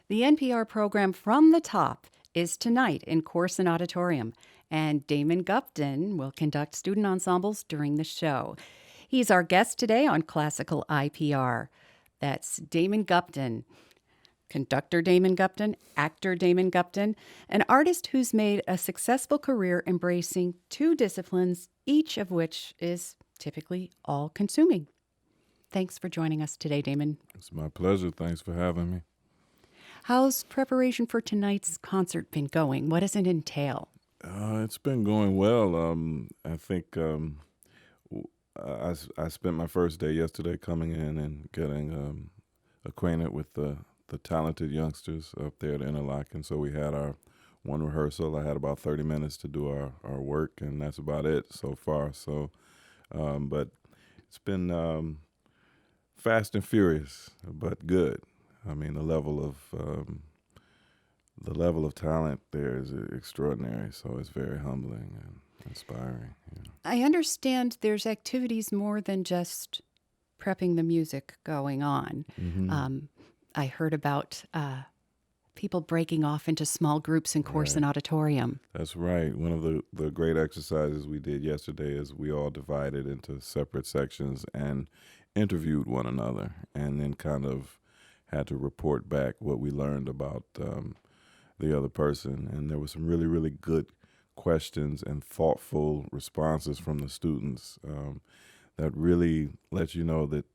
The NPR program From the Top is tonight in Corson Auditorium, and Damon Gupton will conduct student ensembles during the show. He's our guest today on Classical IPR. That's Damon Gupton, conductor Damon Gupton, actor Damon Gupton, an artist who's made a successful career embracing two disciplines, each of which is typically all-consuming. Thanks for joining us today, Damon. It's my pleasure. Thanks for having me. How's preparation for tonight's concert been going? What does it entail? It's been going well. I think I spent my first day yesterday coming in and getting acquainted with the talented youngsters up there at Interlochen. So we had our one rehearsal. I had about 30 minutes to do our work, and that's about it so far. So, but it's been fast and furious, but good. I mean, the level of talent there is extraordinary. So it's very humbling and inspiring. Yeah. I understand there's activities more than just prepping the music going on. Mm-hmm. I heard about people breaking off into small groups in Corson Auditorium. That's right. One of the great exercises we did yesterday is we all divided into separate sections and interviewed one another, and then kind of had to report back what we learned about the other person. And there were some really, really good questions and thoughtful responses from the students that really let you know that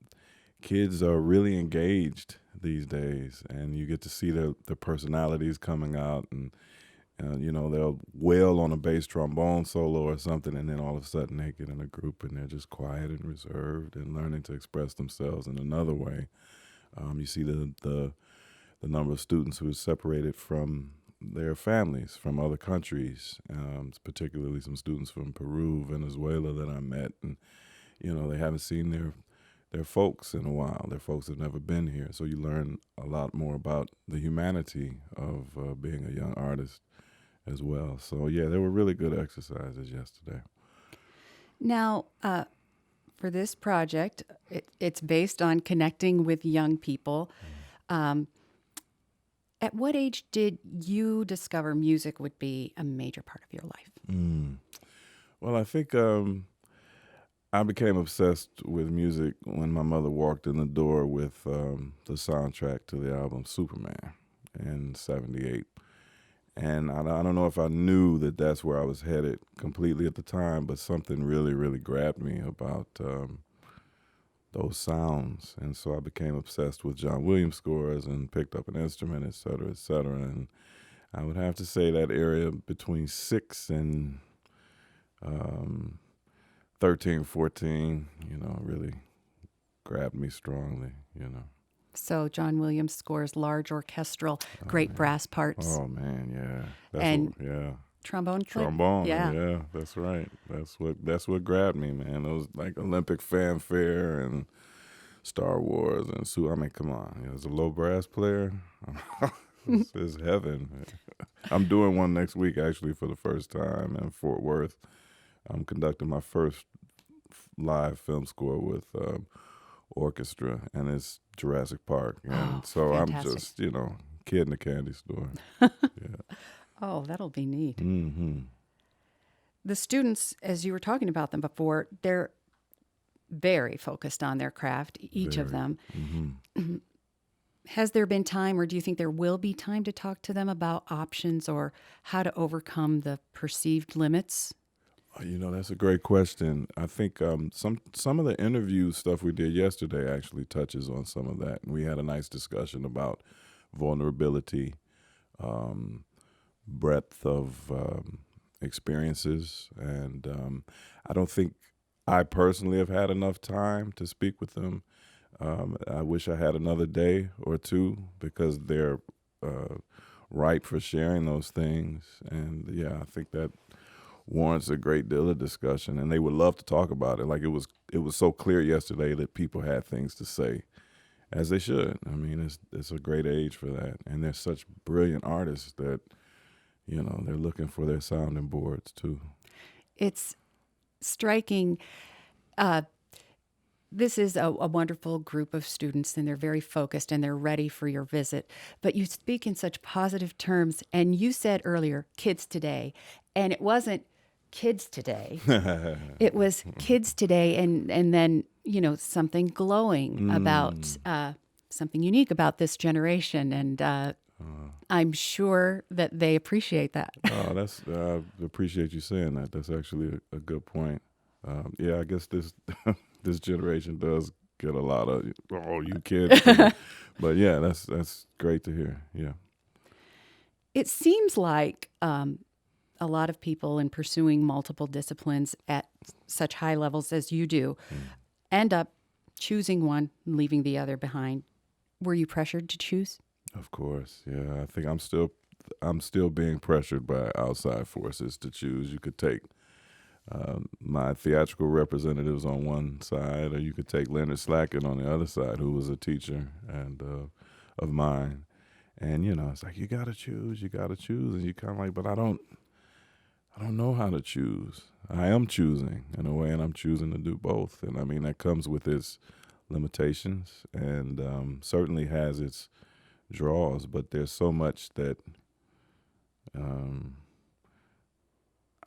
kids are really engaged these days, and you get to see the personalities coming out, and they'll wail on a bass trombone solo or something, and then all of a sudden they get in a group and they're just quiet and reserved and learning to express themselves in another way. You see the number of students who are separated from their families from other countries, particularly some students from Peru, Venezuela that I met, and they haven't seen their folks in a while. Their folks have never been here, so you learn a lot more about the humanity of being a young artist as well. So yeah, there were really good exercises yesterday. Now, for this project, it's based on connecting with young people. At what age did you discover music would be a major part of your life? Well, I think I became obsessed with music when my mother walked in the door with the soundtrack to the album Superman in '78. And I don't know if I knew that that's where I was headed completely at the time, but something really, really grabbed me about those sounds. And so I became obsessed with John Williams scores and picked up an instrument, et cetera, et cetera. And I would have to say that area between 6 and 13, 14, really grabbed me strongly. So John Williams scores large orchestral, great brass parts. Oh man, yeah. Trombone. Yeah, that's right. That's what grabbed me, man. Those like Olympic fanfare and Star Wars and I mean, come on. As a low brass player, it's heaven. I'm doing one next week actually for the first time in Fort Worth. I'm conducting my first live film score with orchestra, and it's Jurassic Park. And so fantastic. I'm just, kid in the candy store. Yeah. Oh, that'll be neat. Mm-hmm. The students, as you were talking about them before, they're very focused on their craft, each of them. Mm-hmm. Has there been time, or do you think there will be time to talk to them about options or how to overcome the perceived limits? That's a great question. I think some of the interview stuff we did yesterday actually touches on some of that. And we had a nice discussion about vulnerability, breadth of experiences. And I don't think I personally have had enough time to speak with them. I wish I had another day or two because they're ripe for sharing those things. And yeah, I think that warrants a great deal of discussion, and they would love to talk about it. Like it was so clear yesterday that people had things to say, as they should. I mean, it's a great age for that, and they're such brilliant artists that they're looking for their sounding boards too. It's striking. this is a wonderful group of students, and they're very focused and they're ready for your visit. But you speak in such positive terms, and you said earlier, kids today, and it wasn't kids today. It was kids today, and then something glowing about something unique about this generation, and I'm sure that they appreciate that. Oh, that's I appreciate you saying that. That's actually a good point. Yeah, I guess this this generation does get a lot of you kids, but yeah, that's great to hear. Yeah. It seems like a lot of people in pursuing multiple disciplines at such high levels as you do end up choosing one, leaving the other behind. Were you pressured to choose? Of course, yeah. I think I'm still being pressured by outside forces to choose. You could take my theatrical representatives on one side, or you could take Leonard Slacken on the other side, who was a teacher and of mine. And it's like you gotta choose, and you kind of like, but I don't know how to choose. I am choosing in a way, and I'm choosing to do both. And I mean that comes with its limitations, and certainly has its draws. But there's so much that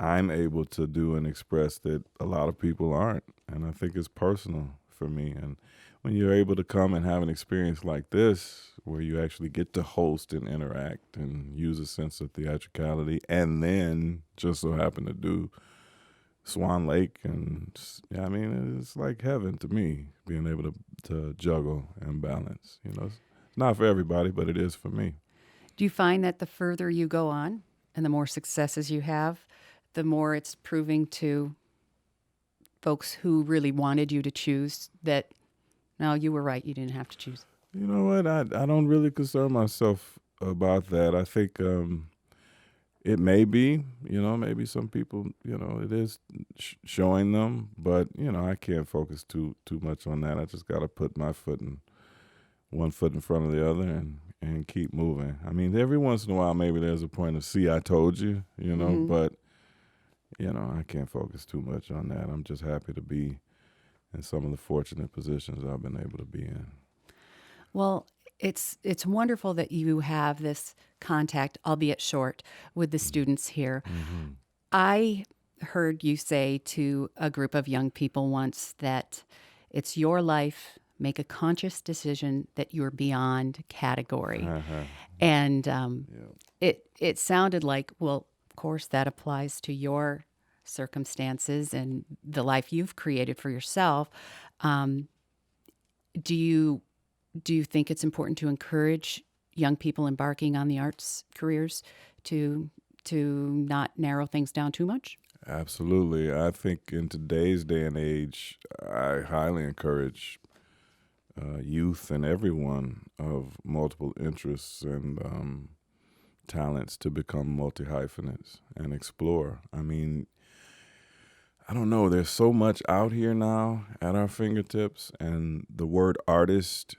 I'm able to do and express that a lot of people aren't, and I think it's personal for me. And when you're able to come and have an experience like this, where you actually get to host and interact and use a sense of theatricality, and then just so happen to do Swan Lake, and I mean, it's like heaven to me, being able to juggle and balance. It's not for everybody, but it is for me. Do you find that the further you go on and the more successes you have, the more it's proving to folks who really wanted you to choose that, no, you were right, you didn't have to choose? You know what? I don't really concern myself about that. I think it may be, maybe some people, it is showing them, but, I can't focus too much on that. I just got to put one foot in front of the other and keep moving. I mean, every once in a while, maybe there's a point of, see, I told you, but, I can't focus too much on that. I'm just happy to be in some of the fortunate positions I've been able to be in. Well, it's wonderful that you have this contact, albeit short, with the students here. Mm-hmm. I heard you say to a group of young people once that it's your life. Make a conscious decision that you're beyond category. Uh-huh. And it sounded like, well, of course, that applies to your circumstances and the life you've created for yourself. Do you think it's important to encourage young people embarking on the arts careers to not narrow things down too much? Absolutely. I think in today's day and age, I highly encourage youth and everyone of multiple interests and talents to become multi-hyphenates and explore. I mean, I don't know, there's so much out here now at our fingertips, and the word artist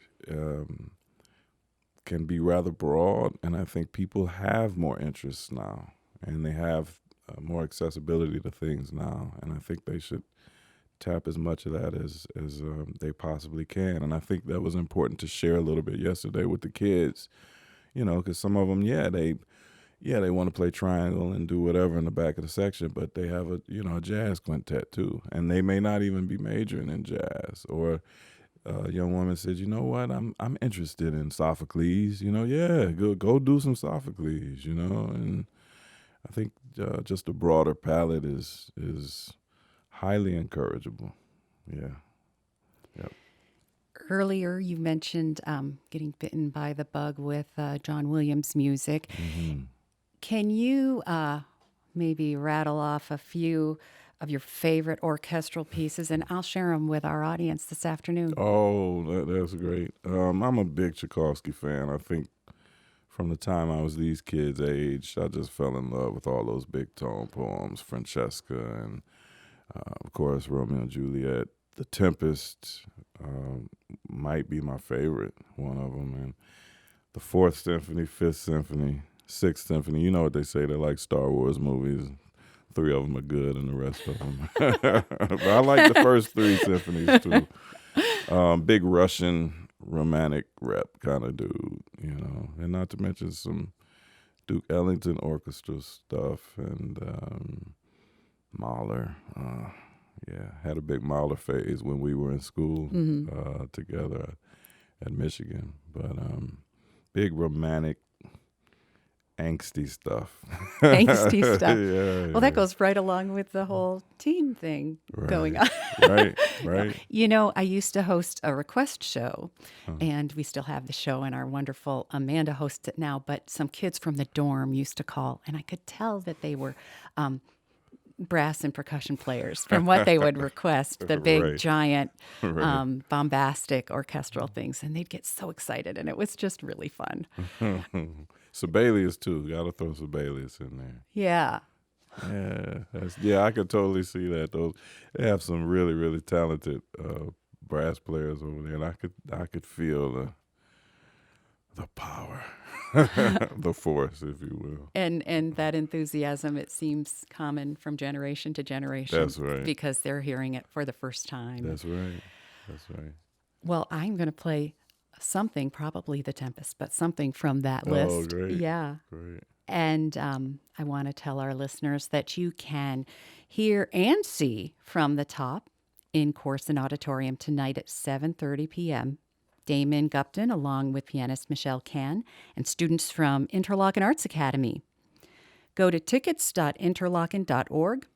can be rather broad, and I think people have more interests now, and they have more accessibility to things now, and I think they should tap as much of that as they possibly can. And I think that was important to share a little bit yesterday with the kids, because some of them, they want to play triangle and do whatever in the back of the section, but they have a jazz quintet too, and they may not even be majoring in jazz. Or a young woman said, you know what, I'm interested in Sophocles, go do some Sophocles, and I think just a broader palette is highly encourageable. Yeah. Yep. Earlier, you mentioned getting bitten by the bug with John Williams' music. Mm-hmm. Can you maybe rattle off a few of your favorite orchestral pieces, and I'll share them with our audience this afternoon? Oh, that's great. I'm a big Tchaikovsky fan. I think from the time I was these kids' age, I just fell in love with all those big tone poems, Francesca, and of course, Romeo and Juliet. The Tempest might be my favorite, one of them. And the Fourth Symphony, Fifth Symphony, Sixth Symphony. You know what they say, they're like Star Wars movies. 3 of them are good and the rest of them. But I like the first 3 symphonies too. Big Russian romantic rep kind of dude, and not to mention some Duke Ellington orchestra stuff and Mahler. Yeah, had a big Mahler phase when we were in school together at Michigan. But big romantic, angsty stuff. Angsty stuff. Yeah, Well, that goes right along with the whole teen thing going on. Right. I used to host a request show, and we still have the show, and our wonderful Amanda hosts it now. But some kids from the dorm used to call, and I could tell that they were brass and percussion players from what they would request, the big, Right. giant, Right. bombastic orchestral things, and they'd get so excited, and it was just really fun. Sibelius too. Got to throw Sibelius in there. Yeah. Yeah, I could totally see that. They have some really, really talented brass players over there, and I could feel the power, the force, if you will. And that enthusiasm, it seems common from generation to generation. That's right. Because they're hearing it for the first time. That's right. Well, I'm going to play something, probably The Tempest, but something from that list. Oh, great. Yeah. Great. And I want to tell our listeners that you can hear and see From the Top in Corson Auditorium tonight at 7:30 p.m. Damon Gupton, along with pianist Michelle Can, and students from Interlochen Arts Academy. Go to tickets.interlochen.org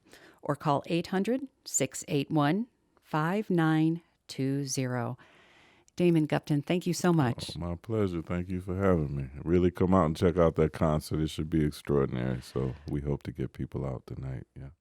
or call 800-681-5920. Damon Gupton, thank you so much. My pleasure. Thank you for having me. Really come out and check out that concert. It should be extraordinary. So we hope to get people out tonight. Yeah.